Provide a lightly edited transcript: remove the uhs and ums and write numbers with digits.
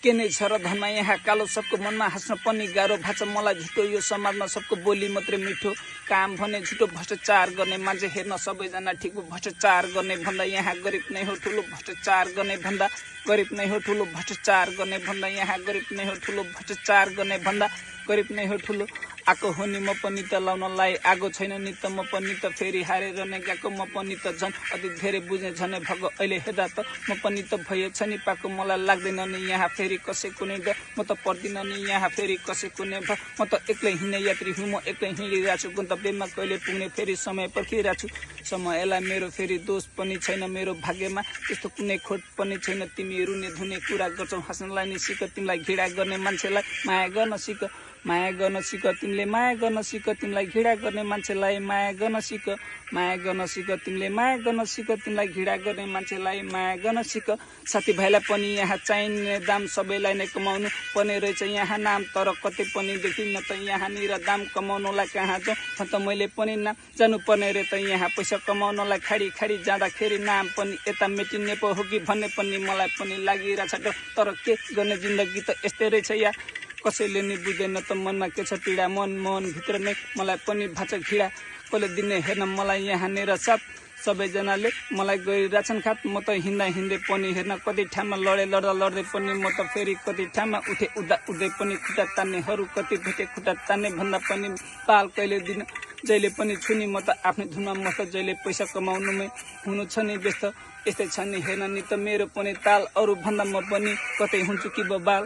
के नै छ र धनमा यहाँ कालो सबको मनमा हाँस्न पनि गाह्रो भाछ मलाई झुटो यो समाजमा सबको बोली मात्रै मिठो काम भने झुटो भ्रष्टाचार गर्ने मान्छे हेर्न सबैजना ठिक भ्रष्टाचार गर्ने भन्दा यहाँ गरिब नै हो ठुलो भ्रष्टाचार गर्ने भन्दा गरिब नै हो ठुलो भ्रष्टाचार गर्ने भन्दा यहाँ गरिब नै हो ठुलो भ्रष्टाचार गर्ने भन्दा गरिब नै हो ठुलो आको हो नि म पनि त लाउनलाई आगो छैन नि त म पनि त फेरि हारेर नै गएको म पनि त झन् अति धेरै बुझ्ने झनै भगो अहिले हेर्दा त म पनि त भएछ नि पाएको मलाई लाग्दैन नि यहाँ फेरि कसैको नै द म त पर्दिन नि यहाँ फेरि कसैको नै भ म त एक्लै हिँड्ने यात्री हुँ म एक्लै हिँडिरहेको छु गन्तव्यमा कहिले पुग्ने फेरि समय पर्खिरहेको छु समयलाई मेरो फेरि दोष पनि छैन मेरो भाग्यमा त्यस्तो कुनै खोट पनि छैन तिमी रुने धुने कुरा गर्छौ हाँस्नलाई नि सिक तिमीलाई घृणा गर्ने मान्छेलाई माया गर्न सिक माया गर्न सिक तिमीले माया गर्न सिक तिमीलाई घृणा गर्ने मान्छेलाई माया गर्न सिक माया गर्न सिक तिमीले माया गर्न सिक तिमीलाई घृणा गर्ने मान्छेलाई माया गर्न सिक साथीभाइलाई पनि यहाँ चाहिने दाम सबैलाई नै कमाउनु पर्ने रहेछ यहाँ नाम तर कतै पनि देखिन्न त यहाँनिर दाम कमाउनलाई कहाँ जाउँ त मैले पनि नाम जानुपर्ने रे त यहाँ पैसा कमाउनलाई खाडी खाडी जाँदाखेरि नाम पनि यता मेटिने पो हो कि भन्ने पनि मलाई पनि लागिरहेछ तर के गर्ने जिन्दगी त यस्तै रहेछ या कसैले नि बुझ्दैन त मनमा के छ पीडा मनभित्र नै मलाई पनि भाछ घिडा कसले दिने हेर्न मलाई यहाँनिर साथ सबैजनाले मलाई गइरहेछन् खात म त हिँड्दै पनि हेर्न कति ठाउँमा लड्दै पनि म त फेरि कति ठाउँमा उठ्दै पनि खुट्टा तान्नेहरू कति भेटे खुट्टा तान्ने भन्दा पनि पाल कहिले दिन जहिले पनि छुनी म त आफ्नै धुनमा मस्त जहिले पैसा कमाउनुमै हुनु छ नि व्यस्त यस्तै छ नि हेर्न नि त मेरो पनि ताल अरू भन्दा म पनि कतै हुन्छु कि बबाल